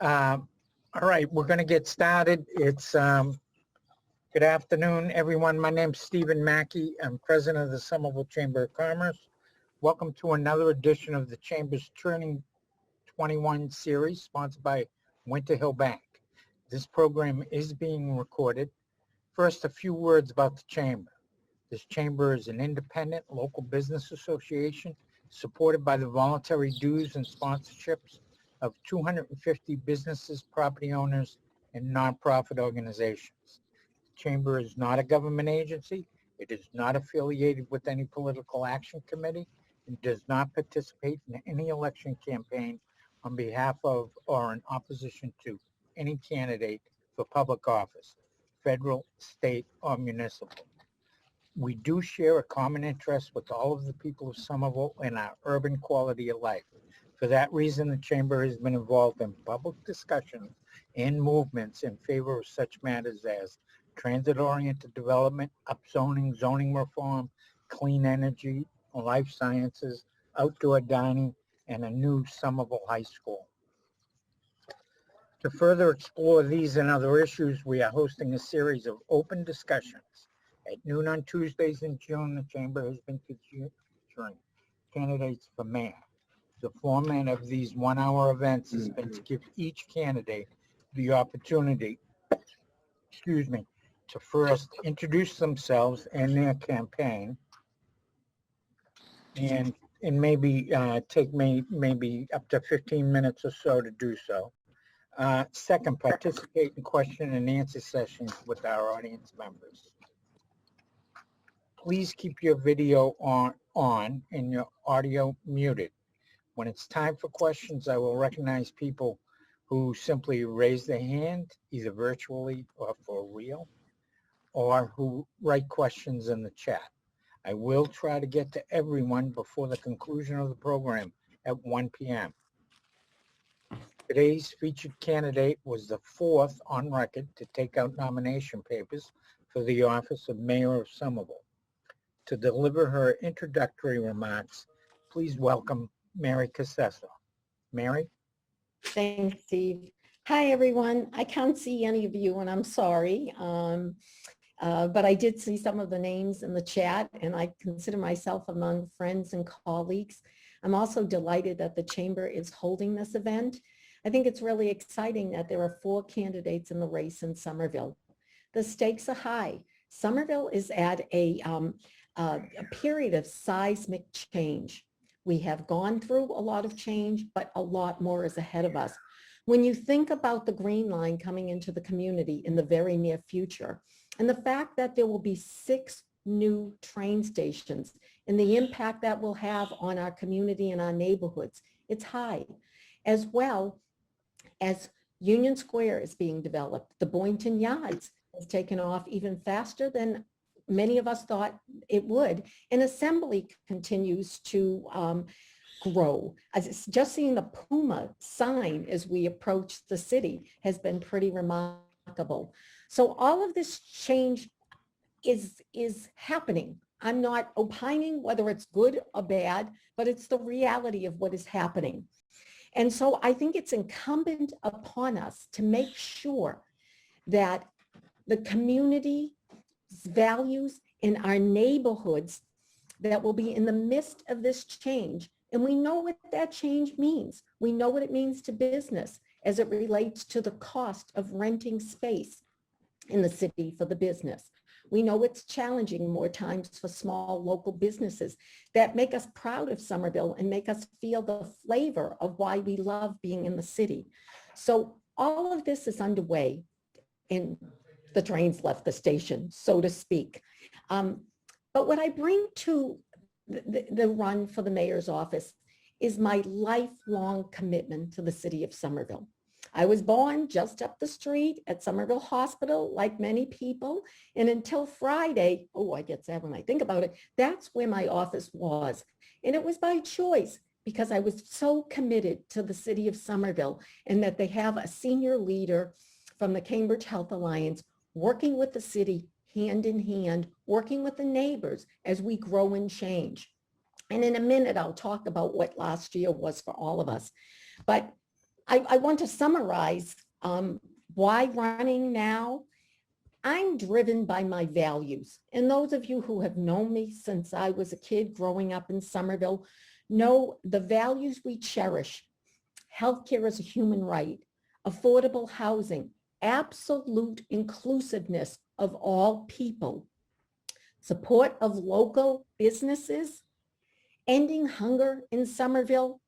All right, we're going to get started. It's good afternoon, everyone. My name's Stephen Mackey. I'm president of the Somerville Chamber of Commerce. Welcome to another edition of the Chamber's Turning 21 series, sponsored by Winter Hill Bank. This program is being recorded. First, a few words about the Chamber. This Chamber is an independent local business association supported by the voluntary dues and sponsorships of 250 businesses, property owners, and nonprofit organizations. The Chamber is not a government agency. It is not affiliated with any political action committee and does not participate in any election campaign on behalf of or in opposition to any candidate for public office, federal, state, or municipal. We do share a common interest with all of the people of Somerville in our urban quality of life. For that reason, the Chamber has been involved in public discussions and movements in favor of such matters as transit-oriented development, upzoning, zoning reform, clean energy, life sciences, outdoor dining, and a new Somerville High School. To further explore these and other issues, we are hosting a series of open discussions. At noon on Tuesdays in June, the Chamber has been featuring candidates for mayor. The format of these one-hour events has been to give each candidate the opportunity, to first introduce themselves and their campaign, and maybe take maybe up to 15 minutes or so to do so. Second, participate in question and answer sessions with our audience members. Please keep your video on and your audio muted. When it's time for questions, I will recognize people who simply raise their hand, either virtually or for real, or who write questions in the chat. I will try to get to everyone before the conclusion of the program at 1 p.m. Today's featured candidate was the fourth on record to take out nomination papers for the office of Mayor of Somerville. To deliver her introductory remarks, please welcome Mary Cassesso. Mary? Thanks, Steve. Hi, everyone. I can't see any of you, and I'm sorry. But I did see some of the names in the chat, and I consider myself among friends and colleagues. I'm also delighted that the Chamber is holding this event. I think it's really exciting that there are 4 candidates in the race in Somerville. The stakes are high. Somerville is at a period of seismic change. We have gone through a lot of change, but a lot more is ahead of us. When you think about the Green Line coming into the community in the very near future, and the fact that there will be 6 new train stations and the impact that will have on our community and our neighborhoods, it's high. As well as Union Square is being developed, the Boynton Yards has taken off even faster than many of us thought it would, and Assembly continues to grow. Just seeing the Puma sign as we approach the city has been pretty remarkable. So all of this change is happening. I'm not opining whether it's good or bad, but it's the reality of what is happening. And so I think it's incumbent upon us to make sure that the community values in our neighborhoods that will be in the midst of this change. And we know what that change means. We know what it means to business as it relates to the cost of renting space in the city for the business. We know it's challenging more times for small local businesses that make us proud of Somerville and make us feel the flavor of why we love being in the city. So all of this is underway, and the trains left the station, so to speak. But what I bring to the run for the mayor's office is my lifelong commitment to the city of Somerville. I was born just up the street at Somerville Hospital, like many people, and until Friday, oh, I get sad when I think about it, that's where my office was. And it was by choice, because I was so committed to the city of Somerville, and that they have a senior leader from the Cambridge Health Alliance working with the city hand in hand, working with the neighbors as we grow and change. And in a minute, I'll talk about what last year was for all of us. But I want to summarize why running now. I'm driven by my values. And those of you who have known me since I was a kid growing up in Somerville know the values we cherish. Healthcare is a human right, affordable housing, absolute inclusiveness of all people, support of local businesses, ending hunger in Somerville,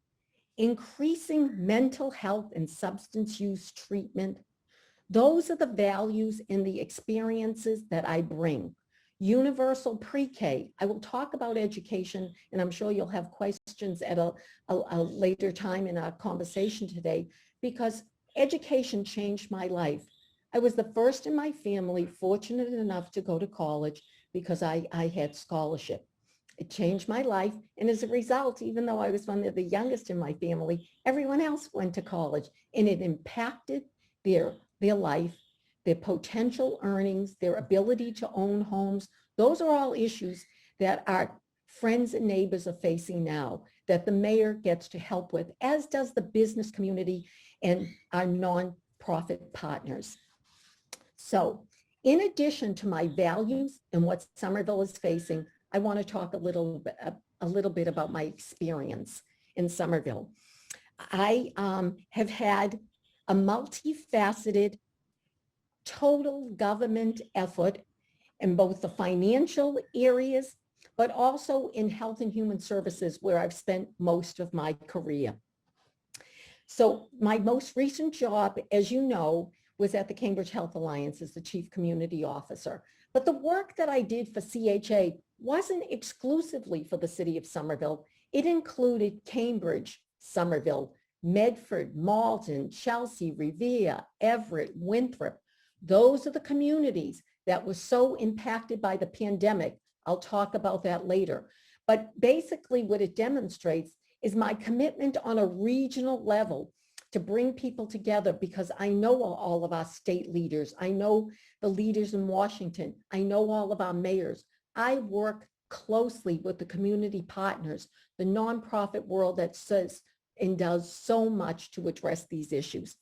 increasing mental health and substance use treatment. Those are the values and the experiences that I bring. Universal pre-K. I will talk about education, and I'm sure you'll have questions at a later time in our conversation today, because education changed my life. I was the first in my family fortunate enough to go to college because I had scholarship. It changed my life. And as a result, even though I was one of the youngest in my family, everyone else went to college, and it impacted their life, their potential earnings, their ability to own homes. Those are all issues that our friends and neighbors are facing now that the mayor gets to help with, as does the business community and our nonprofit partners. So in addition to my values and what Somerville is facing, I want to talk a little bit about my experience in Somerville. I have had a multifaceted total government effort in both the financial areas, but also in health and human services, where I've spent most of my career. So my most recent job, as you know, was at the Cambridge Health Alliance as the Chief Community Officer. But the work that I did for CHA wasn't exclusively for the city of Somerville. It included Cambridge, Somerville, Medford, Malden, Chelsea, Revere, Everett, Winthrop. Those are the communities that were so impacted by the pandemic. I'll talk about that later. But basically what it demonstrates is my commitment on a regional level to bring people together, because I know all of our state leaders. I know the leaders in Washington. I know all of our mayors. I work closely with the community partners, the nonprofit world that says and does so much to address these issues.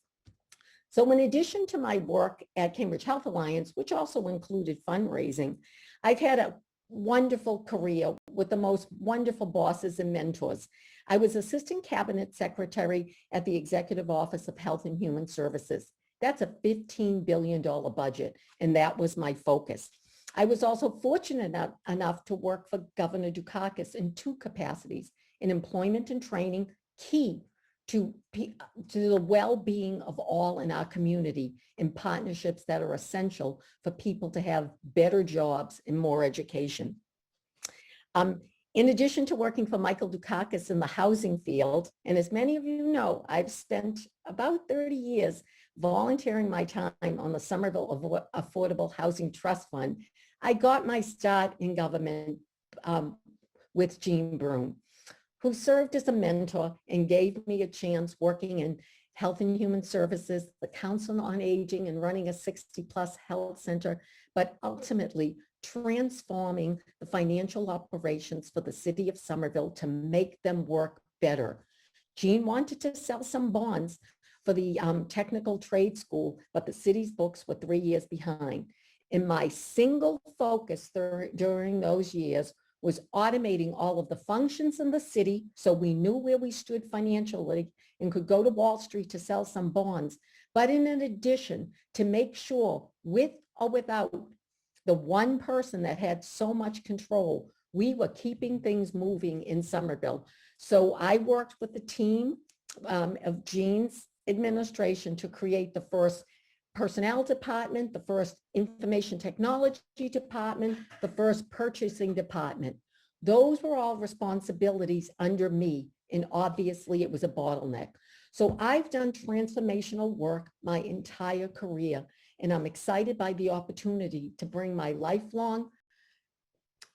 So in addition to my work at Cambridge Health Alliance, which also included fundraising, I've had a wonderful career with the most wonderful bosses and mentors. I was Assistant Cabinet Secretary at the Executive Office of Health and Human Services. That's a $15 billion budget, and that was my focus. I was also fortunate enough to work for Governor Dukakis in two capacities: in employment and training, key to the well-being of all in our community, in partnerships that are essential for people to have better jobs and more education. In addition to working for Michael Dukakis in the housing field, and as many of you know, I've spent about 30 years volunteering my time on the Somerville Affordable Housing Trust Fund. I got my start in government with Jean Broome, who served as a mentor and gave me a chance working in health and human services, the Council on Aging, and running a 60+ health center, but ultimately transforming the financial operations for the city of Somerville to make them work better. Jean wanted to sell some bonds for the technical trade school, but the city's books were 3 years behind. And my single focus during those years was automating all of the functions in the city, so we knew where we stood financially and could go to Wall Street to sell some bonds. But in addition, to make sure, with or without the one person that had so much control, we were keeping things moving in Somerville. So I worked with the team of Jean's administration to create the first personnel department, the first information technology department, the first purchasing department. Those were all responsibilities under me, and obviously it was a bottleneck. So I've done transformational work my entire career, and I'm excited by the opportunity to bring my lifelong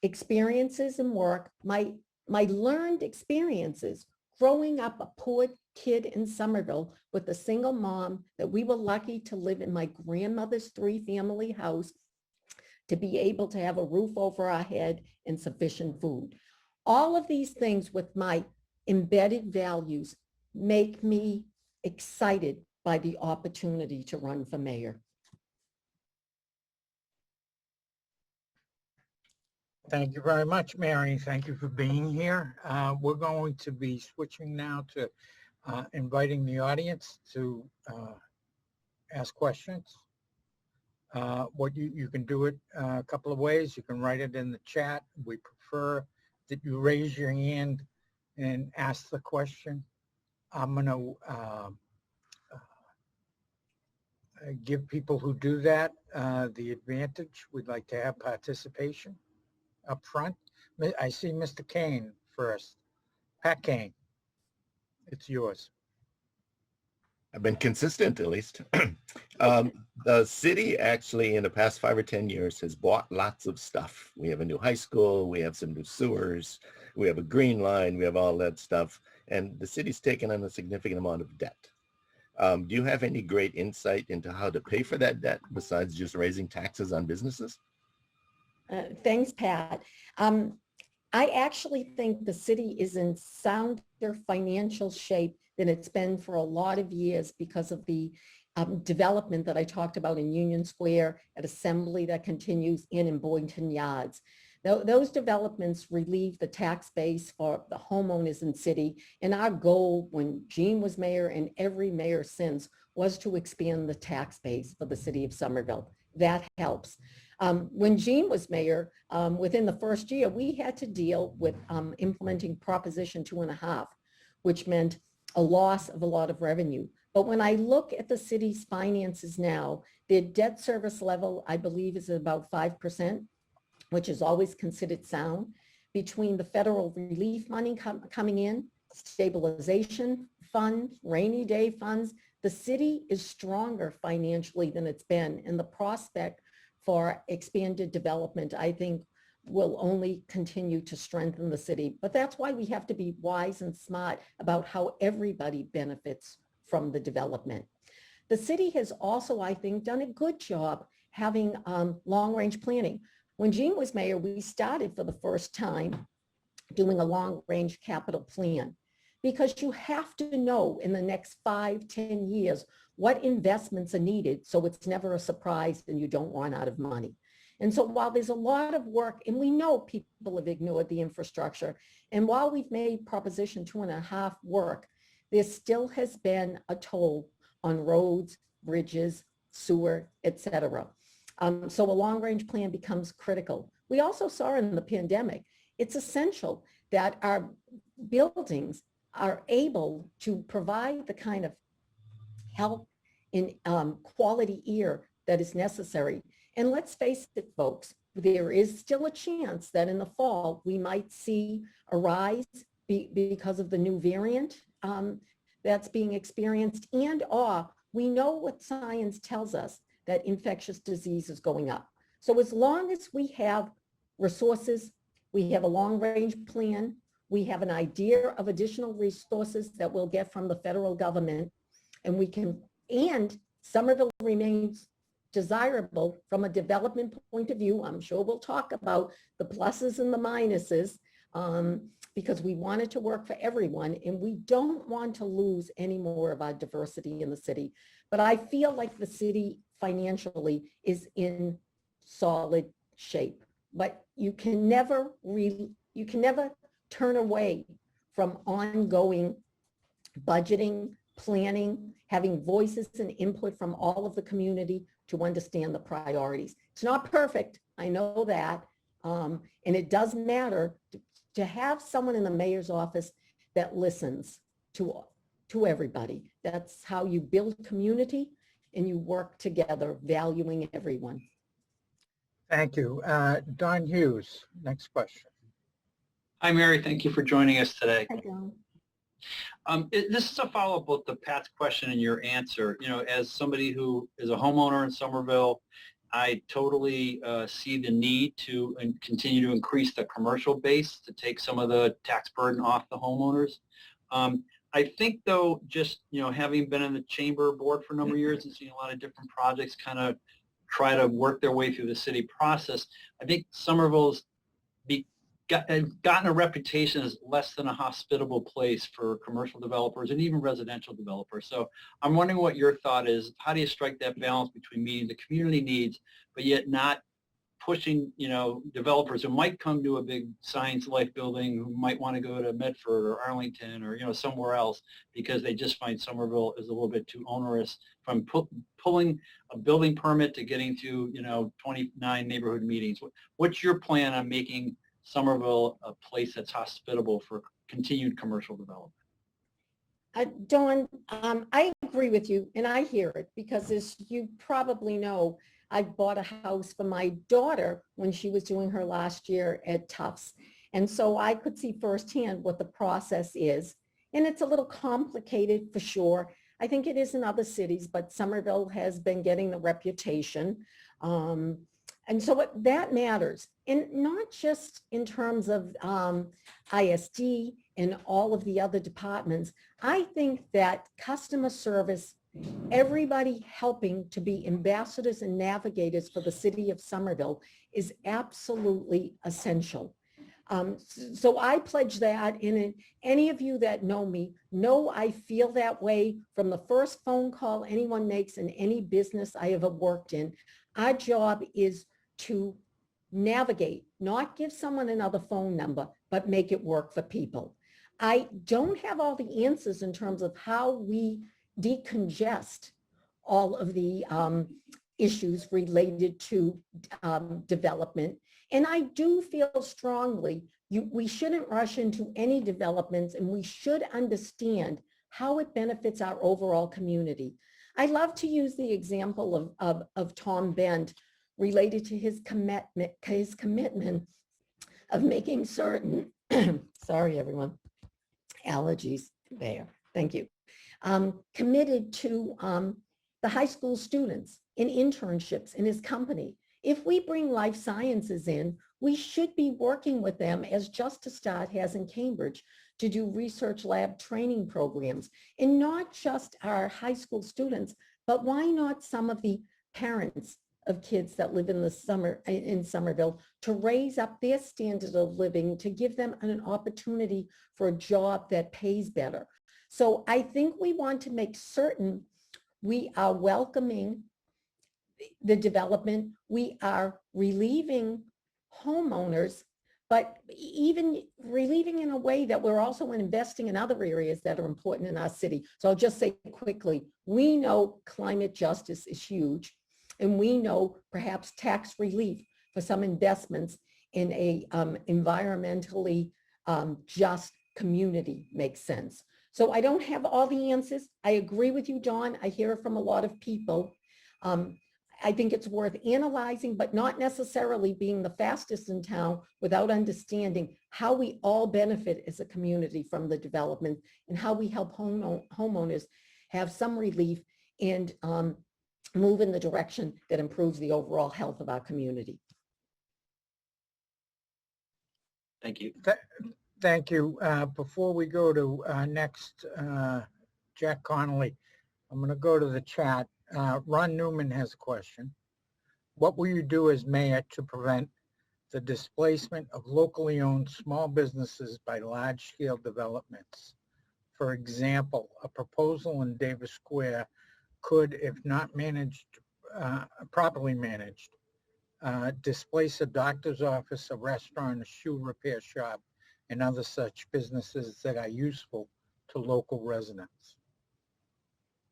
experiences and work, my learned experiences growing up a poor kid in Somerville with a single mom, that we were lucky to live in my grandmother's 3-family house, to be able to have a roof over our head and sufficient food. All of these things with my embedded values make me excited by the opportunity to run for mayor. Thank you very much, Mary. Thank you for being here. We're going to be switching now to inviting the audience to ask questions. What you can do it a couple of ways. You can write it in the chat. We prefer that you raise your hand and ask the question. I'm going to give people who do that the advantage. We'd like to have participation up front. I see Mr. Kane first. Pat Kane, it's yours. I've been consistent, at least. The city actually in the past 5 or 10 years has bought lots of stuff. We have a new high school, we have some new sewers, we have a green line, we have all that stuff. And the city's taken on a significant amount of debt. Do you have any great insight into how to pay for that debt besides just raising taxes on businesses? Thanks, Pat. I actually think the city is in sounder financial shape than it's been for a lot of years because of the development that I talked about in Union Square, at Assembly that continues in Boynton Yards. Those developments relieve the tax base for the homeowners in city. And our goal when Gene was mayor and every mayor since was to expand the tax base for the city of Somerville. That helps. When Gene was mayor, within the first year, we had to deal with implementing Proposition 2.5, which meant a loss of a lot of revenue. But when I look at the city's finances now, their debt service level, I believe, is about 5%, which is always considered sound. Between the federal relief money coming in, stabilization funds, rainy day funds, the city is stronger financially than it's been, and the prospect for expanded development, I think, will only continue to strengthen the city. But that's why we have to be wise and smart about how everybody benefits from the development. The city has also, I think, done a good job having long-range planning. When Gene was mayor, we started for the first time doing a long-range capital plan, because you have to know in the next 5, 10 years what investments are needed so it's never a surprise and you don't run out of money. And so while there's a lot of work, and we know people have ignored the infrastructure, and while we've made Proposition 2.5 work, there still has been a toll on roads, bridges, sewer, etc. So a long-range plan becomes critical. We also saw in the pandemic, it's essential that our buildings are able to provide the kind of help in quality air that is necessary. And let's face it, folks, there is still a chance that in the fall, we might see a rise because of the new variant that's being experienced, and we know what science tells us, that infectious disease is going up. So as long as we have resources, we have a long-range plan, we have an idea of additional resources that we'll get from the federal government, and Somerville remains desirable from a development point of view. I'm sure we'll talk about the pluses and the minuses because we want it to work for everyone, and we don't want to lose any more of our diversity in the city. But I feel like the city financially is in solid shape. But you can never turn away from ongoing budgeting, planning, having voices and input from all of the community to understand the priorities. It's not perfect, I know that, and it does matter to have someone in the mayor's office that listens to everybody. That's how you build community and you work together, valuing everyone. Thank you. Don Hughes, next question. Hi, Mary. Thank you for joining us today. Hi, Don. This is a follow-up with the Pat's question and your answer. You know, as somebody who is a homeowner in Somerville, I totally see the need to continue to increase the commercial base to take some of the tax burden off the homeowners. I think, though, just, you know, having been in the chamber board for a number of years and seeing a lot of different projects kind of try to work their way through the city process, I think Somerville's gotten a reputation as less than a hospitable place for commercial developers and even residential developers. So I'm wondering what your thought is. How do you strike that balance between meeting the community needs, but yet not pushing, developers who might come to a big Science Life building, who might want to go to Medford or Arlington or, somewhere else because they just find Somerville is a little bit too onerous, from pulling a building permit to getting to, 29 neighborhood meetings. What's your plan on making Somerville a place that's hospitable for continued commercial development? Dawn, I agree with you, and I hear it because, as you probably know, I bought a house for my daughter when she was doing her last year at Tufts. And so I could see firsthand what the process is. And it's a little complicated for sure. I think it is in other cities, but Somerville has been getting the reputation. And so that matters. And not just in terms of ISD and all of the other departments. I think that customer service, everybody helping to be ambassadors and navigators for the city of Somerville, is absolutely essential. So I pledge that, and any of you that know me know I feel that way from the first phone call anyone makes in any business I ever worked in. Our job is to navigate, not give someone another phone number, but make it work for people. I don't have all the answers in terms of how we decongest all of the issues related to development. And I do feel strongly we shouldn't rush into any developments, and we should understand how it benefits our overall community. I love to use the example of Tom Bent related to his commitment of making certain, sorry everyone, allergies there, thank you, committed to the high school students in internships in his company. If we bring life sciences in, we should be working with them, as Justice Start has in Cambridge, to do research lab training programs, and not just our high school students, but why not some of the parents of kids that live in Somerville, to raise up their standard of living, to give them an opportunity for a job that pays better. So I think we want to make certain we are welcoming the development, we are relieving homeowners, but even relieving in a way that we're also investing in other areas that are important in our city. So I'll just say quickly, we know climate justice is huge, and we know perhaps tax relief for some investments in a environmentally just community makes sense. So I don't have all the answers. I agree with you, Dawn. I hear it from a lot of people. I think it's worth analyzing, but not necessarily being the fastest in town without understanding how we all benefit as a community from the development, and how we help homeowners have some relief and move in the direction that improves the overall health of our community. Thank you. Thank you. Before we go to next, Jack Connolly, I'm going to go to the chat. Ron Newman has a question. What will you do as mayor to prevent the displacement of locally owned small businesses by large-scale developments? For example, a proposal in Davis Square could, if not managed, properly managed, displace a doctor's office, a restaurant, a shoe repair shop, and other such businesses that are useful to local residents.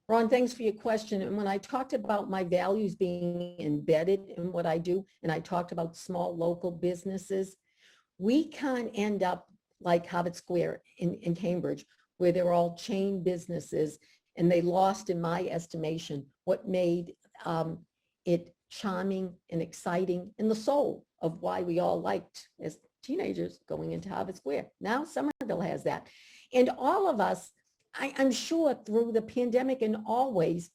Ron, thanks for your question. And when I talked about my values being embedded in what I do, and I talked about small local businesses, we can't end up like Harvard Square in Cambridge, where they're all chain businesses, and they lost, in my estimation, what made it charming and exciting and the soul of why we all liked, as teenagers, going into Harvard Square. Now Somerville has that. And all of us, I'm sure, through the pandemic and always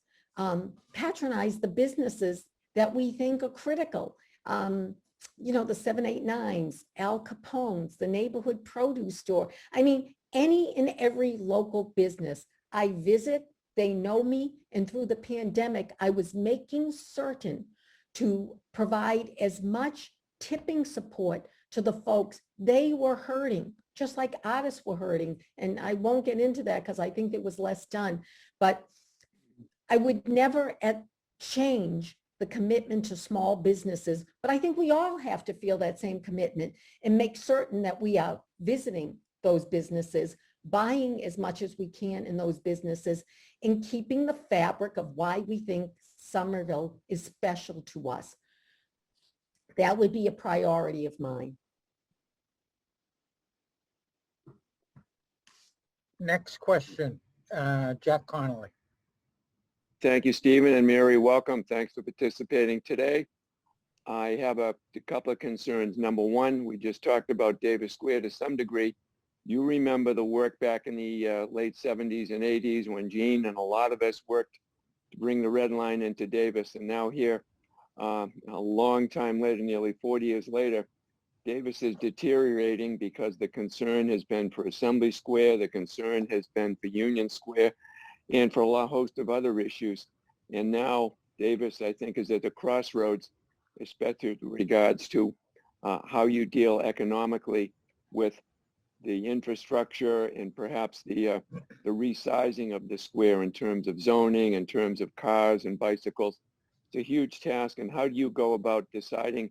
patronize the businesses that we think are critical. The 789s, Al Capone's, the neighborhood produce store. I mean, any and every local business I visit, they know me. And through the pandemic, I was making certain to provide as much tipping support to the folks. They were hurting, just like artists were hurting. And I won't get into that because I think it was less done. But I would never change the commitment to small businesses, but I think we all have to feel that same commitment and make certain that we are visiting those businesses, buying as much as we can in those businesses, and keeping the fabric of why we think Somerville is special to us. That would be a priority of mine. Next question, Jack Connolly. Thank you, Stephen and Mary. Welcome. Thanks for participating today. I have a couple of concerns. Number one, we just talked about Davis Square to some degree. You remember the work back in the late 70s and 80s when Gene and a lot of us worked to bring the red line into Davis. And now here, a long time later, nearly 40 years later, Davis is deteriorating because the concern has been for Assembly Square, the concern has been for Union Square, and for a host of other issues. And now Davis, I think, is at the crossroads, especially with regards to how you deal economically with the infrastructure and perhaps the resizing of the square in terms of zoning, in terms of cars and bicycles. It's a huge task. And how do you go about deciding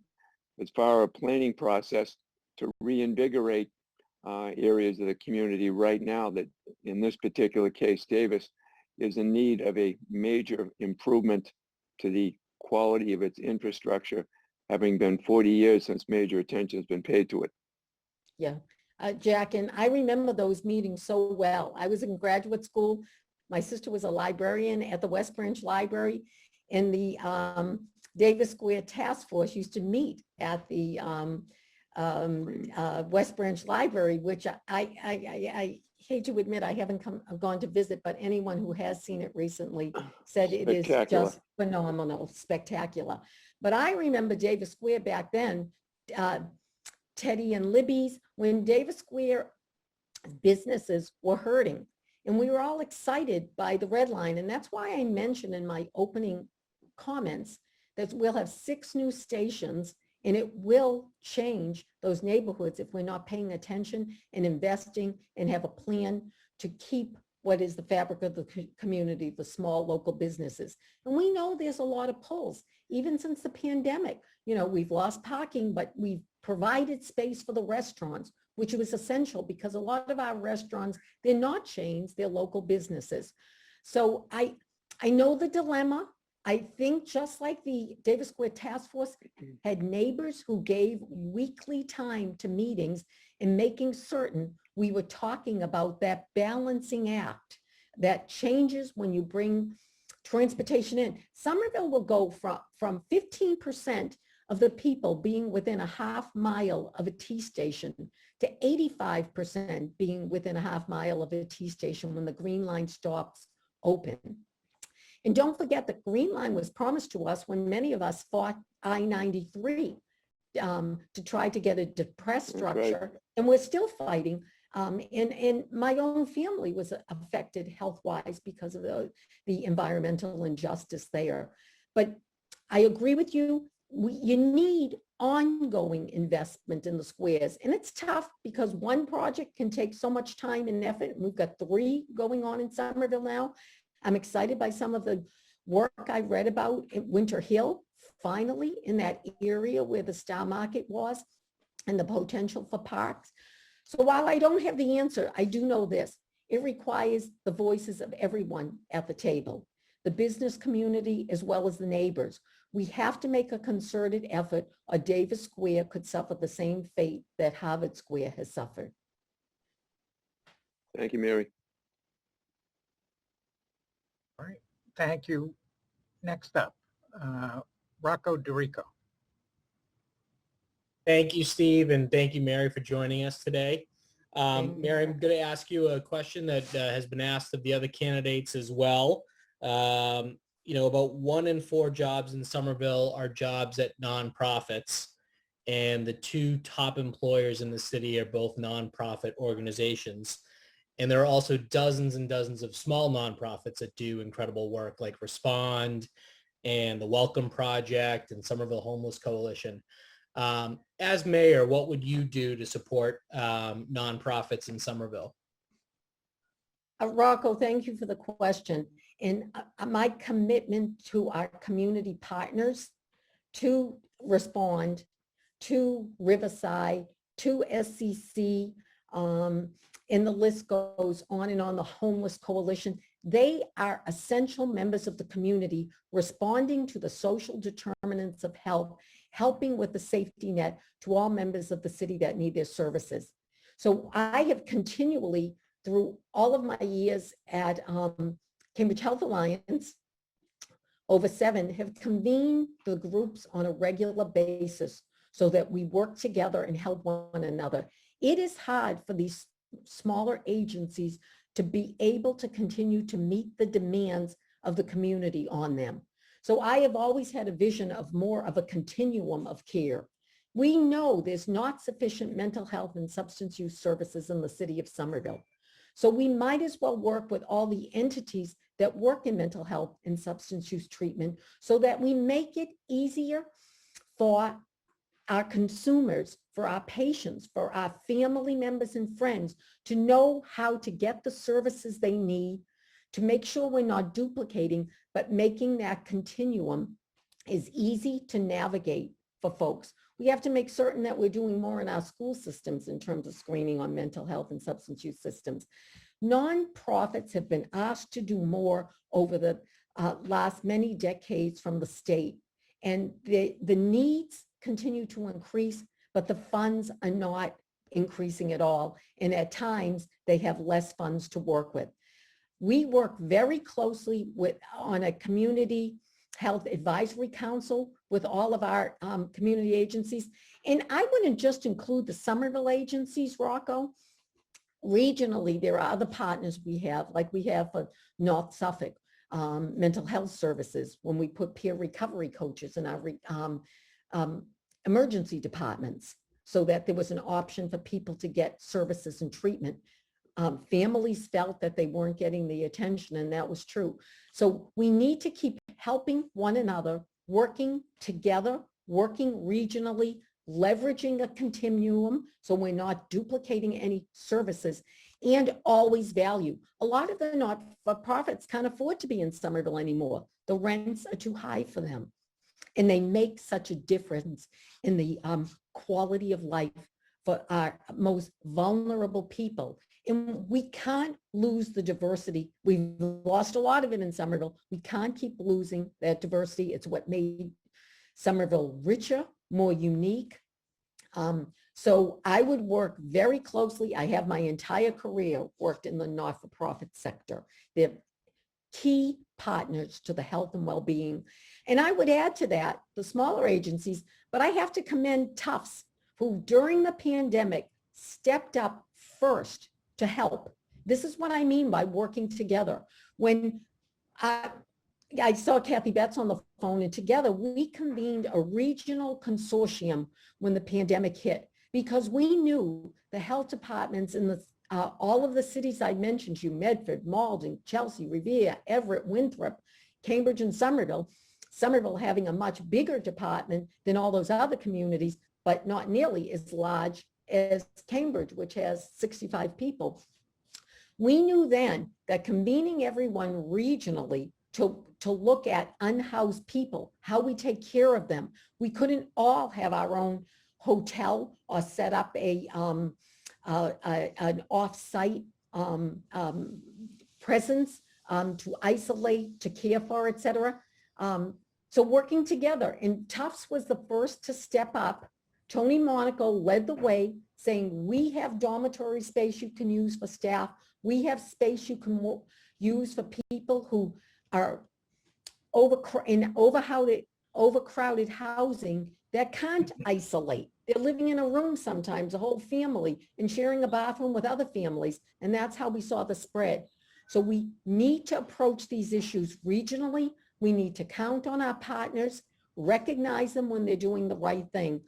as far as a planning process to reinvigorate areas of the community right now that, in this particular case, Davis is in need of a major improvement to the quality of its infrastructure, having been 40 years since major attention has been paid to it. Yeah, Jack, and I remember those meetings so well. I was in graduate school. My sister was a librarian at the West Branch Library, and the Davis Square Task Force used to meet at the West Branch Library, which I hate to admit I haven't gone to visit, but anyone who has seen it recently said it is just phenomenal, spectacular. But I remember Davis Square back then, Teddy and Libby's, when Davis Square businesses were hurting. And we were all excited by the red line. And that's why I mentioned in my opening comments that we'll have 6 new stations, and it will change those neighborhoods if we're not paying attention and investing and have a plan to keep what is the fabric of the community, the small local businesses. And we know there's a lot of pulls, even since the pandemic. You know, we've lost parking, but we've provided space for the restaurants, which was essential because a lot of our restaurants, they're not chains, they're local businesses. So I know the dilemma. I think just like the Davis Square Task Force had neighbors who gave weekly time to meetings and making certain we were talking about that balancing act that changes when you bring transportation in. Somerville will go from 15% of the people being within a half mile of a T station to 85% being within a half mile of a T station when the Green Line stops open. And don't forget the Green Line was promised to us when many of us fought I-93 to try to get a depressed structure, and we're still fighting. And my own family was affected health-wise because of the environmental injustice there. But I agree with you. You need ongoing investment in the squares. And it's tough because one project can take so much time and effort. We've got 3 going on in Somerville now. I'm excited by some of the work I read about at Winter Hill, finally in that area where the Star Market was, and the potential for parks. So while I don't have the answer, I do know this. It requires the voices of everyone at the table, the business community as well as the neighbors. We have to make a concerted effort, or Davis Square could suffer the same fate that Harvard Square has suffered. Thank you, Mary. All right, thank you. Next up, Rocco DeRico. Thank you, Steve, and thank you, Mary, for joining us today. Mary, I'm going to ask you a question that has been asked of the other candidates as well. You know, about 1 in 4 jobs in Somerville are jobs at nonprofits, and the 2 top employers in the city are both nonprofit organizations. And there are also dozens and dozens of small nonprofits that do incredible work, like Respond and the Welcome Project and Somerville Homeless Coalition. As mayor, what would you do to support nonprofits in Somerville? Rocco, thank you for the question. And my commitment to our community partners to respond to Riverside, to SCC, and the list goes on and on, the Homeless Coalition. They are essential members of the community responding to the social determinants of health, helping with the safety net to all members of the city that need their services. So I have continually, through all of my years at Cambridge Health Alliance, over 7, have convened the groups on a regular basis so that we work together and help one another. It is hard for these smaller agencies to be able to continue to meet the demands of the community on them. So I have always had a vision of more of a continuum of care. We know there's not sufficient mental health and substance use services in the city of Somerville. So we might as well work with all the entities that work in mental health and substance use treatment so that we make it easier for our consumers, for our patients, for our family members and friends to know how to get the services they need, to make sure we're not duplicating, but making that continuum is easy to navigate for folks. We have to make certain that we're doing more in our school systems in terms of screening on mental health and substance use systems. Nonprofits have been asked to do more over the last many decades from the state, and the needs continue to increase, but the funds are not increasing at all. And at times they have less funds to work with. We work very closely on a community health advisory council with all of our community agencies. And I wouldn't just include the Somerville agencies, Rocco. Regionally, there are other partners we have, like we have for North Suffolk mental health services, when we put peer recovery coaches in our emergency departments so that there was an option for people to get services and treatment. Families felt that they weren't getting the attention, and that was true. So we need to keep helping one another, working together, working regionally, leveraging a continuum so we're not duplicating any services, and always value. A lot of the not-for-profits can't afford to be in Somerville anymore. The rents are too high for them, and they make such a difference in the quality of life for our most vulnerable people. And we can't lose the diversity. We've lost a lot of it in Somerville. We can't keep losing that diversity. It's what made Somerville richer, more unique. So I would work very closely. I have my entire career worked in the not-for-profit sector. They're key partners to the health and well-being. And I would add to that the smaller agencies, but I have to commend Tufts, who during the pandemic stepped up first to help. This is what I mean by working together. When I saw Kathy Betts on the phone, and together we convened a regional consortium when the pandemic hit, because we knew the health departments in the all of the cities I mentioned to you, Medford, Malden, Chelsea, Revere, Everett, Winthrop, Cambridge, and Somerville. Somerville having a much bigger department than all those other communities, but not nearly as large as Cambridge, which has 65 people. We knew then that convening everyone regionally to look at unhoused people, how we take care of them. We couldn't all have our own hotel or set up an off-site presence to isolate, to care for, et cetera. So working together, and Tufts was the first to step up. Tony Monaco led the way, saying, we have dormitory space you can use for staff. We have space you can use for people who are in overcrowded housing that can't isolate. They're living in a room sometimes, a whole family, and sharing a bathroom with other families. And that's how we saw the spread. So we need to approach these issues regionally. We need to count on our partners, recognize them when they're doing the right thing.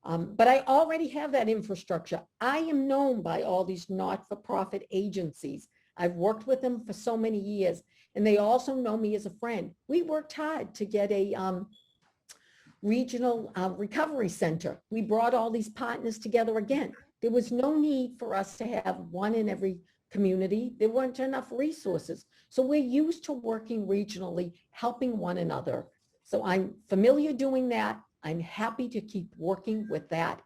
But I already have that infrastructure. I am known by all these not-for-profit agencies. I've worked with them for so many years, and they also know me as a friend. We worked hard to get a regional recovery center. We brought all these partners together again. There was no need for us to have one in every community. There weren't enough resources. So we're used to working regionally, helping one another. So I'm familiar doing that. I'm happy to keep working with that.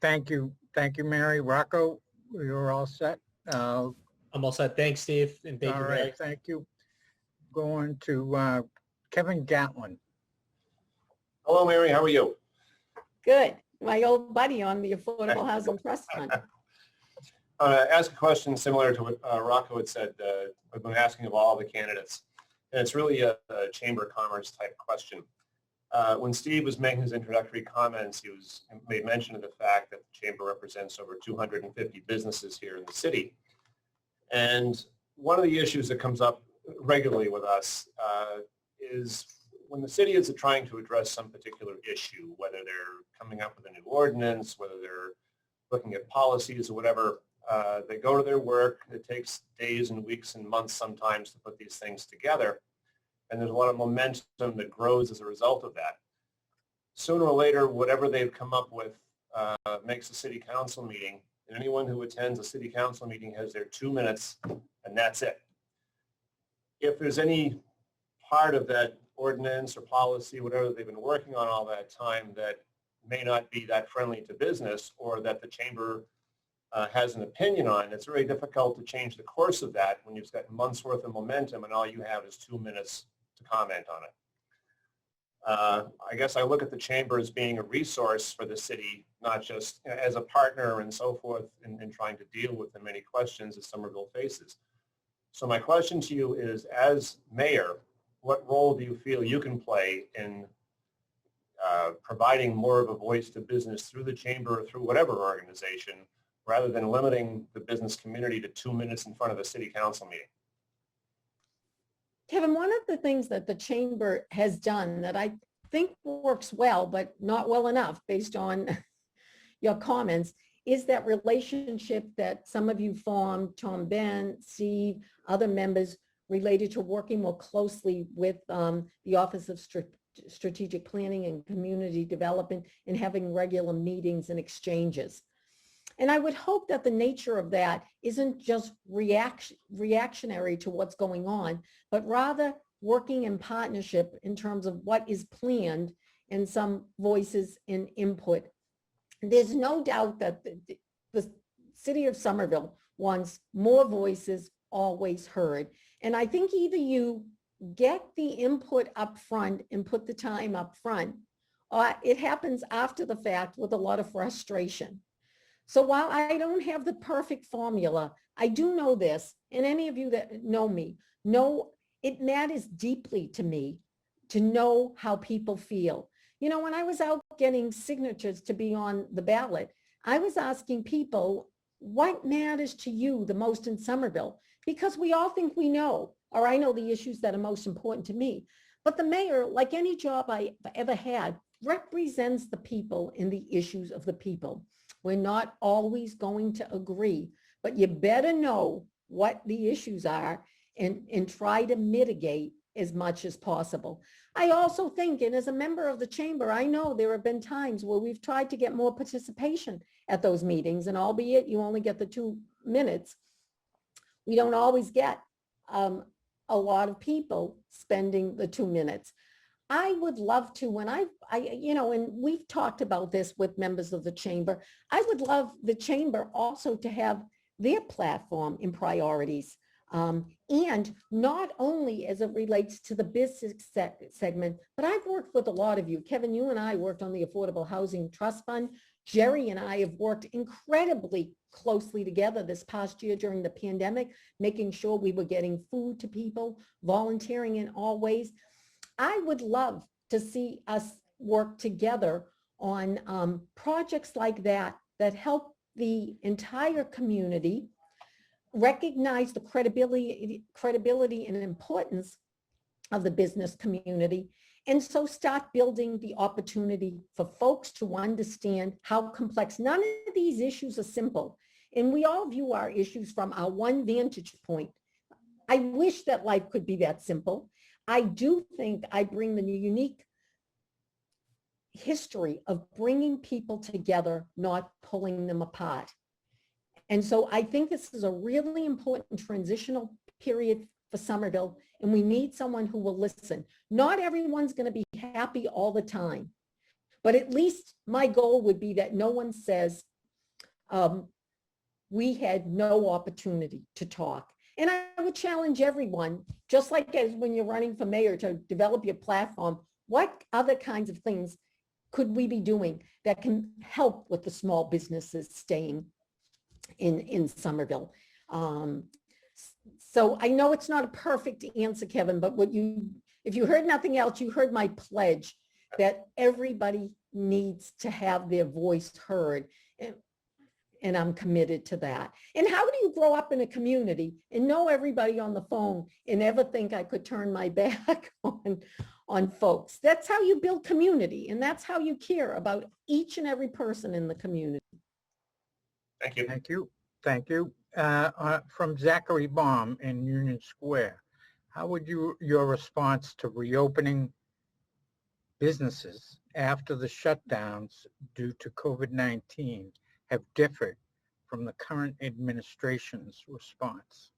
Thank you. Thank you, Mary. Rocco, you're all set. I'm all set. Thanks, Steve, and thank All you, right, Mary. thank you. Going to Kevin Gatlin. Hello, Mary. How are you? Good. My old buddy on the Affordable Housing Trust Fund. Ask a question similar to what Rocco had said. I've been asking of all the candidates, and it's really a Chamber of Commerce type question. When Steve was making his introductory comments, he made mention of the fact that the Chamber represents over 250 businesses here in the city. And one of the issues that comes up regularly with us is when the city is trying to address some particular issue, whether they're coming up with a new ordinance, whether they're looking at policies or whatever, they go to their work. It takes days and weeks and months sometimes to put these things together. And there's a lot of momentum that grows as a result of that. Sooner or later, whatever they've come up with makes a city council meeting. And anyone who attends a city council meeting has their 2 minutes, and that's it. If there's any part of that ordinance or policy, whatever they've been working on all that time, that may not be that friendly to business, or that the chamber has an opinion on, it's very difficult to change the course of that when you've got months worth of momentum and all you have is 2 minutes to comment on it. I guess I look at the chamber as being a resource for the city, not just as a partner and so forth in trying to deal with the many questions that Somerville faces. So my question to you is, as mayor, what role do you feel you can play in providing more of a voice to business through the chamber or through whatever organization, rather than limiting the business community to 2 minutes in front of a city council meeting? Kevin, one of the things that the chamber has done that I think works well, but not well enough based on your comments, is that relationship that some of you formed, Tom Ben, Steve, other members, related to working more closely with the Office of Strategic Planning and Community Development and having regular meetings and exchanges. And I would hope that the nature of that isn't just reactionary to what's going on, but rather working in partnership in terms of what is planned and some voices and input. There's no doubt that the city of Somerville wants more voices always heard. And I think either you get the input up front and put the time up front, or it happens after the fact with a lot of frustration. So while I don't have the perfect formula, I do know this, and any of you that know me know it matters deeply to me to know how people feel. You know, when I was out getting signatures to be on the ballot, I was asking people, what matters to you the most in Somerville? Because we all think we know, or I know the issues that are most important to me. But the mayor, like any job I ever had, represents the people and the issues of the people. We're not always going to agree, but you better know what the issues are and try to mitigate as much as possible. I also think, and as a member of the chamber, I know there have been times where we've tried to get more participation at those meetings, and albeit you only get the 2 minutes, we don't always get a lot of people spending the 2 minutes. I would love to, when and we've talked about this with members of the chamber, I would love the chamber also to have their platform in priorities. And not only as it relates to the business segment, but I've worked with a lot of you. Kevin, you and I worked on the Affordable Housing Trust Fund. Jerry and I have worked incredibly closely together this past year during the pandemic, making sure we were getting food to people, volunteering in all ways. I would love to see us work together on projects like that that help the entire community recognize the credibility and importance of the business community, and so start building the opportunity for folks to understand how complex. None of these issues are simple, and we all view our issues from our one vantage point. I wish that life could be that simple. I do think I bring the unique history of bringing people together, not pulling them apart. And so I think this is a really important transitional period for Somerville, and we need someone who will listen. Not everyone's going to be happy all the time, but at least my goal would be that no one says, we had no opportunity to talk. And I would challenge everyone, just like as when you're running for mayor, to develop your platform. What other kinds of things could we be doing that can help with the small businesses staying in Somerville? So I know it's not a perfect answer, Kevin, but if you heard nothing else, you heard my pledge that everybody needs to have their voice heard. And I'm committed to that. And how do you grow up in a community and know everybody on the phone and ever think I could turn my back on folks? That's how you build community, and that's how you care about each and every person in the community. Thank you. Thank you. Thank you. From Zachary Baum in Union Square, how would your response to reopening businesses after the shutdowns due to COVID-19 have differed from the current administration's response?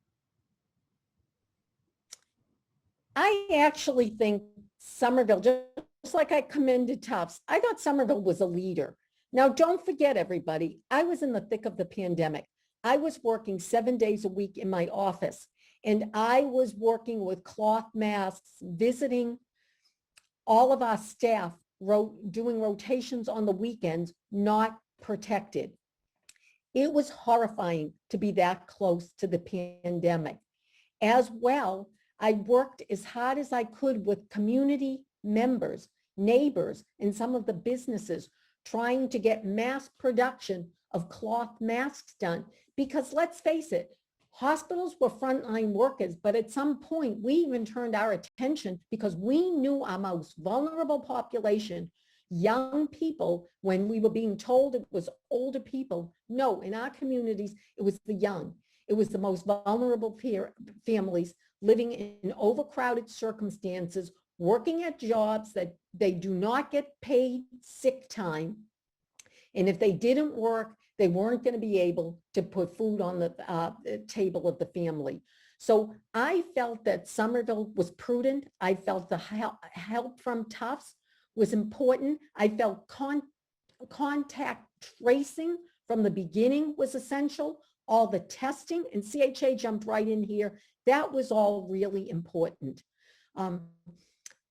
I actually think Somerville, just like I commended Tufts, I thought Somerville was a leader. Now, don't forget, everybody, I was in the thick of the pandemic. I was working 7 days a week in my office, and I was working with cloth masks, visiting all of our staff, doing rotations on the weekends, not protected. It was horrifying to be that close to the pandemic. As well, I worked as hard as I could with community members, neighbors, and some of the businesses trying to get mass production of cloth masks done. Because let's face it, hospitals were frontline workers, but at some point we even turned our attention because we knew our most vulnerable population, young people, when we were being told it was older people. No, in our communities, it was the young. It was the most vulnerable families living in overcrowded circumstances, working at jobs that they do not get paid sick time. And if they didn't work, they weren't going to be able to put food on the table of the family. So I felt that Somerville was prudent. I felt the help from Tufts was important. I felt contact tracing from the beginning was essential. All the testing, and CHA jumped right in here. That was all really important.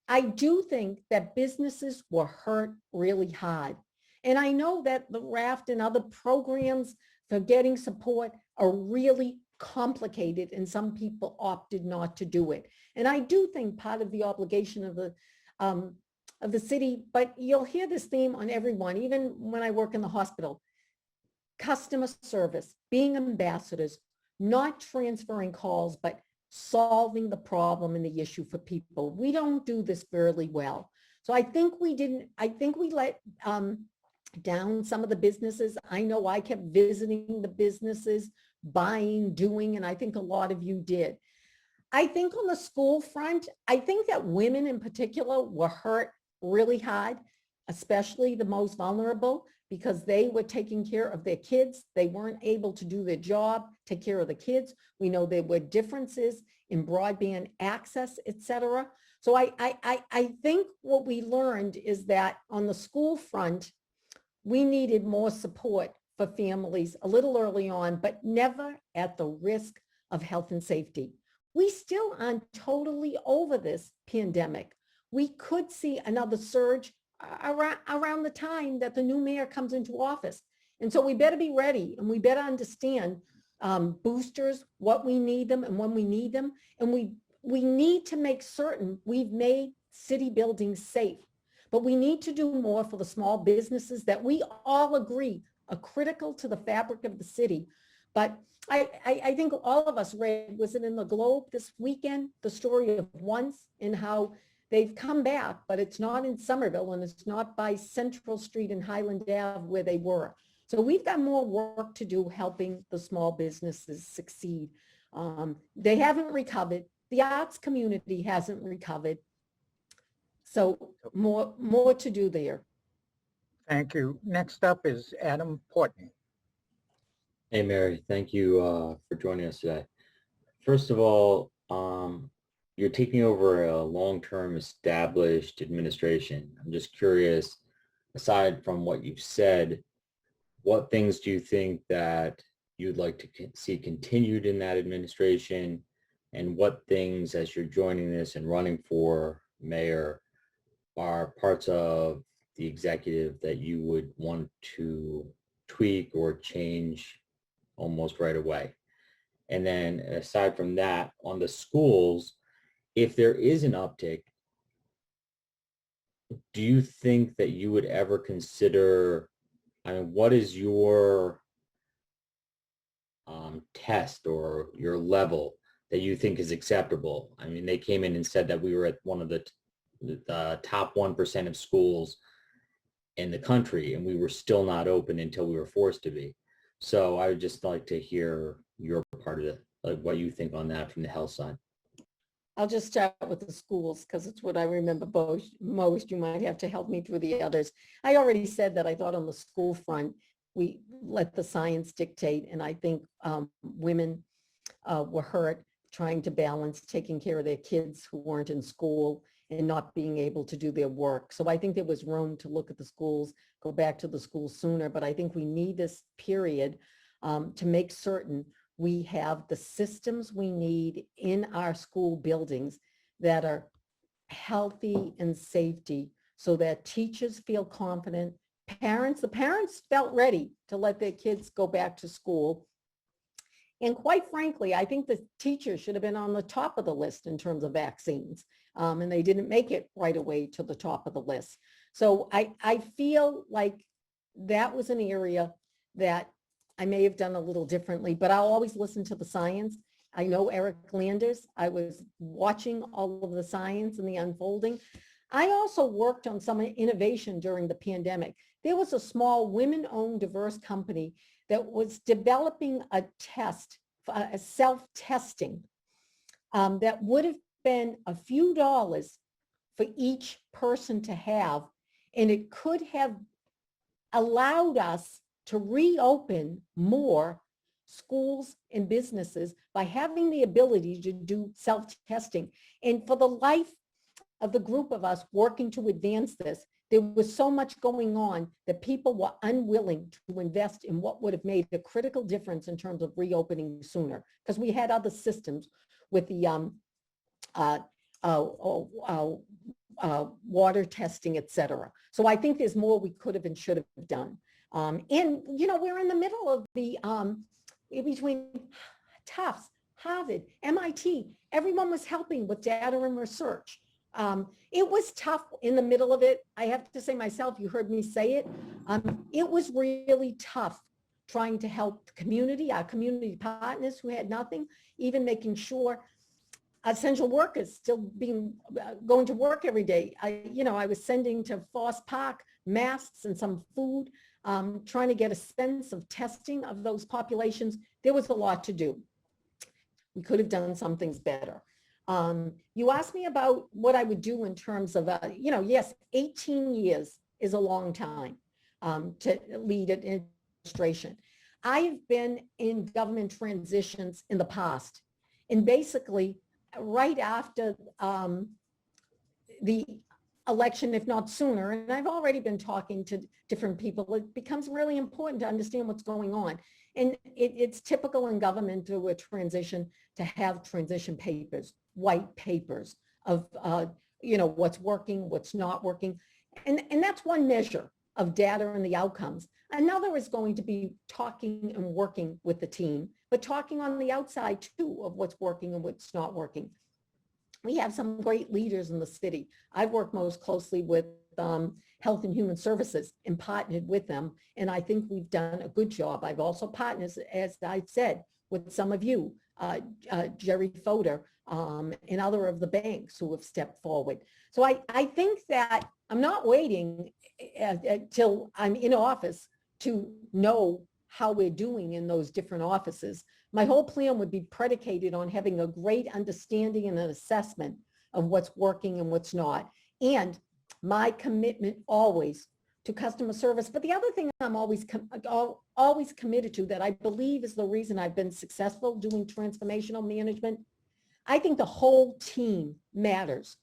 I do think that businesses were hurt really hard. And I know that the RAFT and other programs for getting support are really complicated, and some people opted not to do it. And I do think part of the obligation of the city, but you'll hear this theme on everyone, even when I work in the hospital: customer service, being ambassadors, not transferring calls, but solving the problem and the issue for people. We don't do this fairly well. So I think we let down some of the businesses. I know I kept visiting the businesses, buying, doing, and I think a lot of you did. I think on the school front, I think that women in particular were hurt really hard, especially the most vulnerable, because they were taking care of their kids. They weren't able to do their job, take care of the kids. We know there were differences in broadband access, et cetera. So I think what we learned is that on the school front, we needed more support for families a little early on, but never at the risk of health and safety. We still aren't totally over this pandemic. We could see another surge around the time that the new mayor comes into office. And so we better be ready, and we better understand boosters, what we need them and when we need them. And we need to make certain we've made city buildings safe. But we need to do more for the small businesses that we all agree are critical to the fabric of the city. But I think all of us read, was it in the Globe this weekend, the story of Once and how they've come back, but it's not in Somerville and it's not by Central Street and Highland Ave where they were. So we've got more work to do helping the small businesses succeed. They haven't recovered. The arts community hasn't recovered. So more to do there. Thank you. Next up is Adam Portney. Hey, Mary, thank you for joining us today. First of all, you're taking over a long-term established administration. I'm just curious, aside from what you've said, what things do you think that you'd like to see continued in that administration? And what things, as you're joining this and running for mayor, are parts of the executive that you would want to tweak or change almost right away? And then aside from that, on the schools, if there is an uptick, do you think that you would ever consider, I mean, what is your test or your level that you think is acceptable? I mean, they came in and said that we were at one of the top 1% of schools in the country, and we were still not open until we were forced to be. So I would just like to hear your part of it, like what you think on that from the health side. I'll just start with the schools because it's what I remember most. You might have to help me through the others. I already said that I thought on the school front, we let the science dictate, and I think women were hurt trying to balance taking care of their kids who weren't in school and not being able to do their work. So I think there was room to look at the schools, go back to the schools sooner, but I think we need this period to make certain we have the systems we need in our school buildings that are healthy and safety so that teachers feel confident. The parents felt ready to let their kids go back to school. And quite frankly, I think the teachers should have been on the top of the list in terms of vaccines. And they didn't make it right away to the top of the list. So I feel like that was an area that I may have done a little differently, but I'll always listen to the science. I know Eric Landers. I was watching all of the science and the unfolding. I also worked on some innovation during the pandemic. There was a small women-owned diverse company that was developing a test, a self-testing that would have been a few dollars for each person to have, and it could have allowed us to reopen more schools and businesses by having the ability to do self-testing. And for the life of the group of us working to advance this, there was so much going on that people were unwilling to invest in what would have made a critical difference in terms of reopening sooner, because we had other systems with the water testing, et cetera. So I think there's more we could have and should have done. And, you know, we're in the middle of the, between Tufts, Harvard, MIT, everyone was helping with data and research. It was tough in the middle of it. I have to say myself, you heard me say it. It was really tough trying to help the community, our community partners who had nothing, even making sure essential workers still going to work every day. I was sending to Foss Park masks and some food, trying to get a sense of testing of those populations. There was a lot to do. We could have done some things better. You asked me about what I would do in terms of, yes, 18 years is a long time to lead an administration. I've been in government transitions in the past, and basically right after the election, if not sooner, and I've already been talking to different people, it becomes really important to understand what's going on. And it's typical in government to a transition to have transition papers, white papers of, what's working, what's not working. And that's one measure of data and the outcomes. Another is going to be talking and working with the team, but talking on the outside too of what's working and what's not working. We have some great leaders in the city. I've worked most closely with Health and Human Services and partnered with them. And I think we've done a good job. I've also partnered, as I said, with some of you, Jerry Fodor and other of the banks who have stepped forward. So I think that I'm not waiting till I'm in office to know how we're doing in those different offices. My whole plan would be predicated on having a great understanding and an assessment of what's working and what's not. And my commitment always to customer service. But the other thing I'm always committed to, that I believe is the reason I've been successful doing transformational management, I think the whole team matters.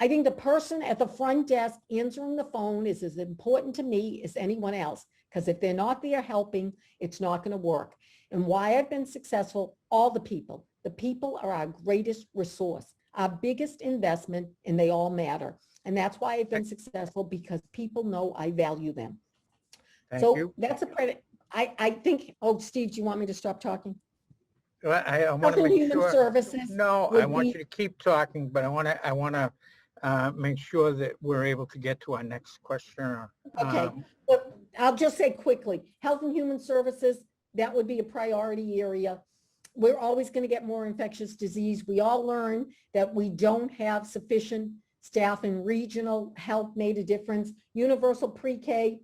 I think the person at the front desk answering the phone is as important to me as anyone else, because if they're not there helping, it's not going to work. And why I've been successful, all the people are our greatest resource, our biggest investment, and they all matter. And that's why I've been successful, because people know I value them. Thank you. That's a credit. I think, oh, Steve, do you want me to stop talking? Well, I want Health to and make Human sure. Services. No, I would want be- you to keep talking, but I want to make sure that we're able to get to our next questioner. Okay, but I'll just say quickly, Health and Human Services, that would be a priority area. We're always going to get more infectious disease. We all learn that we don't have sufficient staff, and regional health made a difference. Universal pre-K,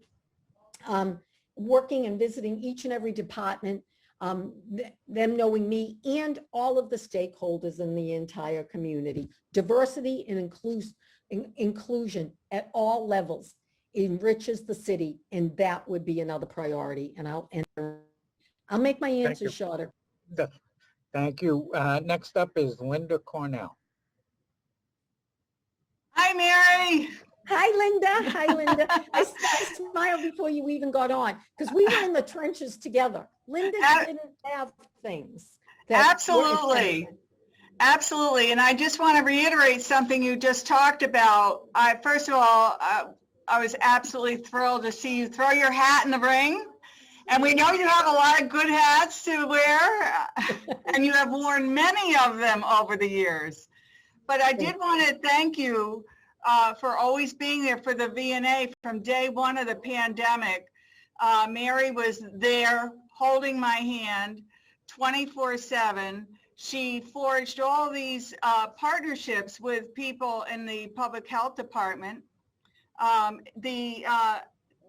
working and visiting each and every department, them knowing me and all of the stakeholders in the entire community. Diversity and inclusion at all levels enriches the city, and that would be another priority. And I'll make my answer you. shorter. Thank you. Next up is Linda Cornell. Hi, Mary. Hi, Linda. Hi, Linda. I smiled before you even got on, because we were in the trenches together. Linda didn't have things. Absolutely. Absolutely. And I just want to reiterate something you just talked about. First of all, I was absolutely thrilled to see you throw your hat in the ring. And we know you have a lot of good hats to wear, and you have worn many of them over the years. But I did want to thank you for always being there for the VNA from day one of the pandemic. Mary was there holding my hand 24/7. She forged all these partnerships with people in the public health department.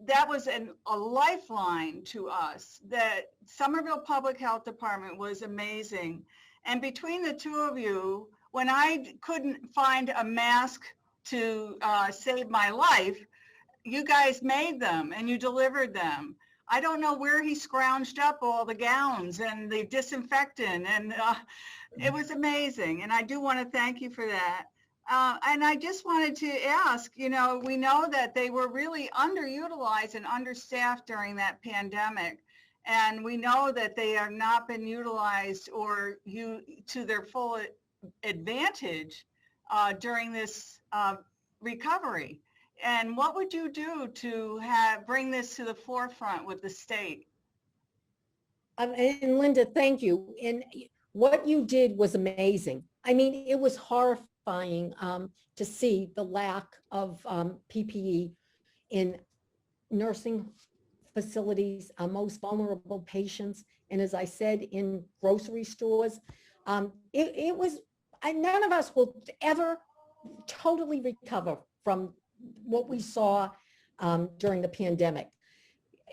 That was a lifeline to us. That Somerville Public Health Department was amazing. And between the two of you, when I couldn't find a mask to save my life, you guys made them and you delivered them. I don't know where he scrounged up all the gowns and the disinfectant, and it was amazing. And I do want to thank you for that. And I just wanted to ask, we know that they were really underutilized and understaffed during that pandemic. And we know that they have not been utilized or to their full advantage during this recovery. And what would you do to bring this to the forefront with the state? And Linda, thank you. And what you did was amazing. I mean, it was horrifying to see the lack of PPE in nursing facilities, our most vulnerable patients. And as I said, in grocery stores, it was, none of us will ever totally recover from what we saw during the pandemic.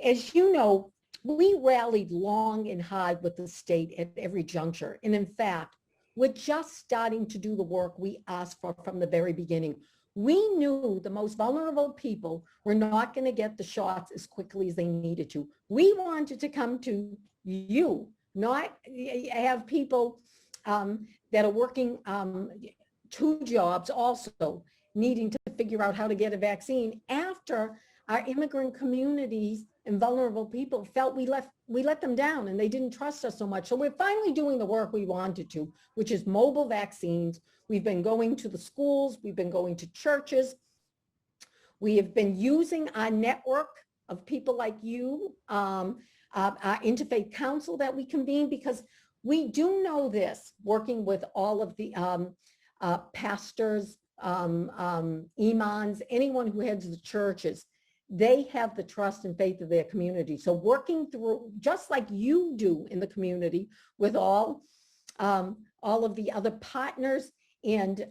As you know, we rallied long and hard with the state at every juncture. And in fact, we're just starting to do the work we asked for from the very beginning. We knew the most vulnerable people were not going to get the shots as quickly as they needed to. We wanted to come to you, not have people that are working 2 jobs also needing to figure out how to get a vaccine after our immigrant communities and vulnerable people felt we let them down and they didn't trust us so much. So we're finally doing the work we wanted to, which is mobile vaccines. We've been going to the schools. We've been going to churches. We have been using our network of people like you, our interfaith council that we convene, because we do know this, working with all of the pastors, imams, anyone who heads the churches, they have the trust and faith of their community. So working through, just like you do in the community with all of the other partners and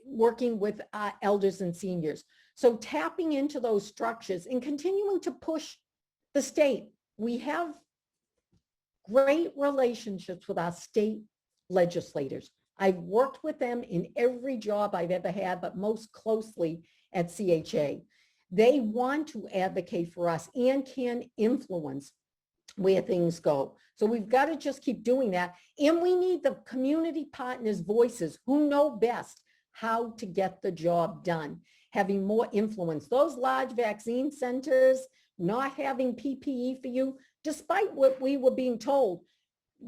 working with elders and seniors. So tapping into those structures and continuing to push the state. We have great relationships with our state legislators. I've worked with them in every job I've ever had, but most closely at CHA. They want to advocate for us and can influence where things go. So we've got to just keep doing that. And we need the community partners' voices who know best how to get the job done, having more influence. Those large vaccine centers not having PPE for you, despite what we were being told.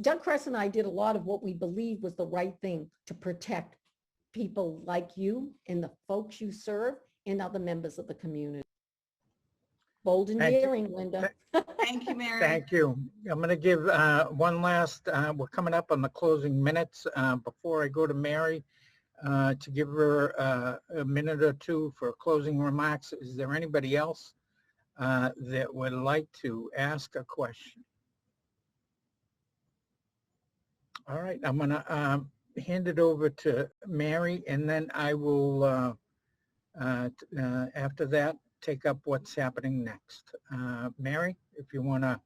Doug Kress and I did a lot of what we believed was the right thing to protect people like you and the folks you serve and other members of the community. Bold and Thank you. daring, Linda. Thank you, Mary. Thank you. I'm going to give one last, we're coming up on the closing minutes. Before I go to Mary, to give her a minute or two for closing remarks, is there anybody else that would like to ask a question? All right, I'm going to hand it over to Mary, and then I will, after that, take up what's happening next. Mary, if you want to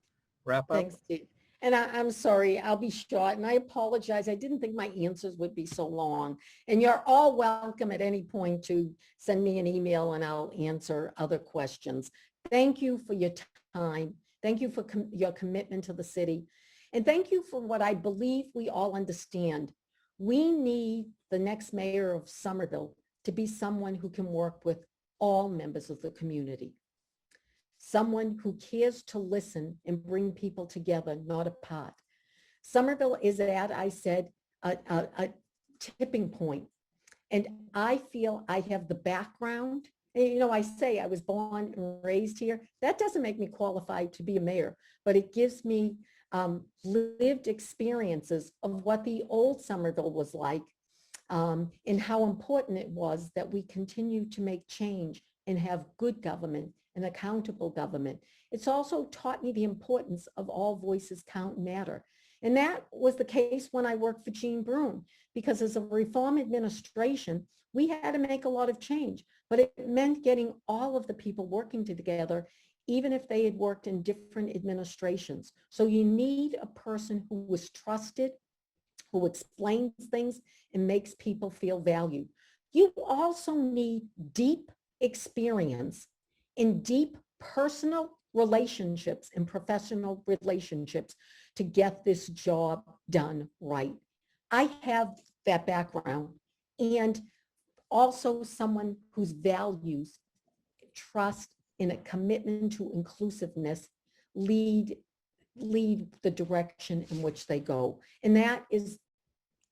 wrap up. Thanks, Steve. And I'm sorry, I'll be short, and I apologize. I didn't think my answers would be so long. And you're all welcome at any point to send me an email and I'll answer other questions. Thank you for your time. Thank you for your commitment to the city. And thank you for what I believe we all understand. We need the next mayor of Somerville to be someone who can work with all members of the community. Someone who cares to listen and bring people together, not apart. Somerville is at, I said, a tipping point. And I feel I have the background. And, you know, I say I was born and raised here. That doesn't make me qualified to be a mayor, but it gives me lived experiences of what the old Somerville was like, and how important it was that we continue to make change and have good government and accountable government. It's also taught me the importance of all voices count and matter. And that was the case when I worked for Gene Broom, because as a reform administration, we had to make a lot of change, but it meant getting all of the people working together, even if they had worked in different administrations. So you need a person who was trusted, who explains things and makes people feel valued. You also need deep experience in deep personal relationships and professional relationships to get this job done right. I have that background, and also someone whose values, trust, and a commitment to inclusiveness lead the direction in which they go. And that is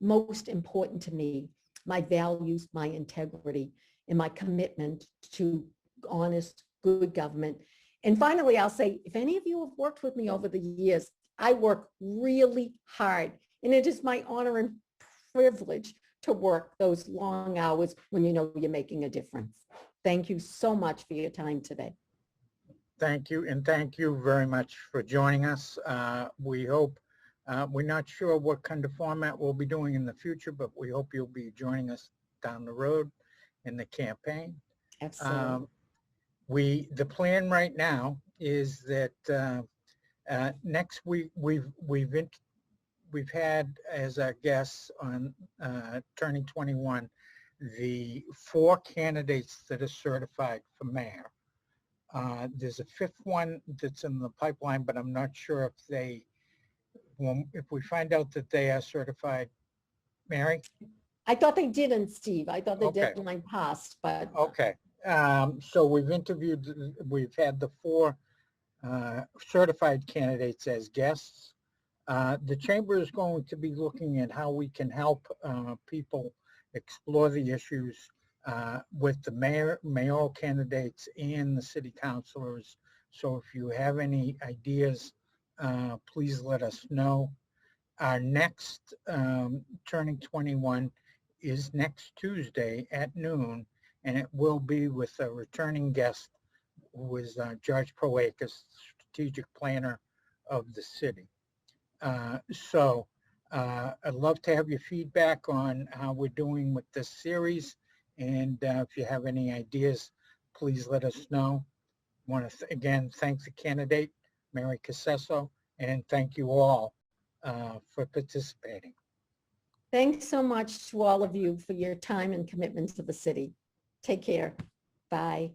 most important to me, my values, my integrity, and my commitment to honest, good government. And finally, I'll say, if any of you have worked with me over the years, I work really hard, and it is my honor and privilege to work those long hours when you know you're making a difference. Thank you so much for your time today. Thank you, and thank you very much for joining us. We hope, we're not sure what kind of format we'll be doing in the future, but we hope you'll be joining us down the road in the campaign. Absolutely. The plan right now is that next week we've had as our guests on Turning 21 the 4 candidates that are certified for mayor. There's a 5th one that's in the pipeline, but I'm not sure if we find out that they are certified. Mary? I thought they didn't, Steve. I thought the Okay. deadline passed, but Okay. So we've had the 4 certified candidates as guests. The chamber is going to be looking at how we can help people explore the issues with the mayoral candidates and the city councilors. So if you have any ideas, please let us know. Our next Turning 21 is next Tuesday at noon, and it will be with a returning guest who is George Proakis, strategic planner of the city. So I'd love to have your feedback on how we're doing with this series. And if you have any ideas, please let us know. I want to again thank the candidate, Mary Cassesso, and thank you all for participating. Thanks so much to all of you for your time and commitment to the city. Take care. Bye.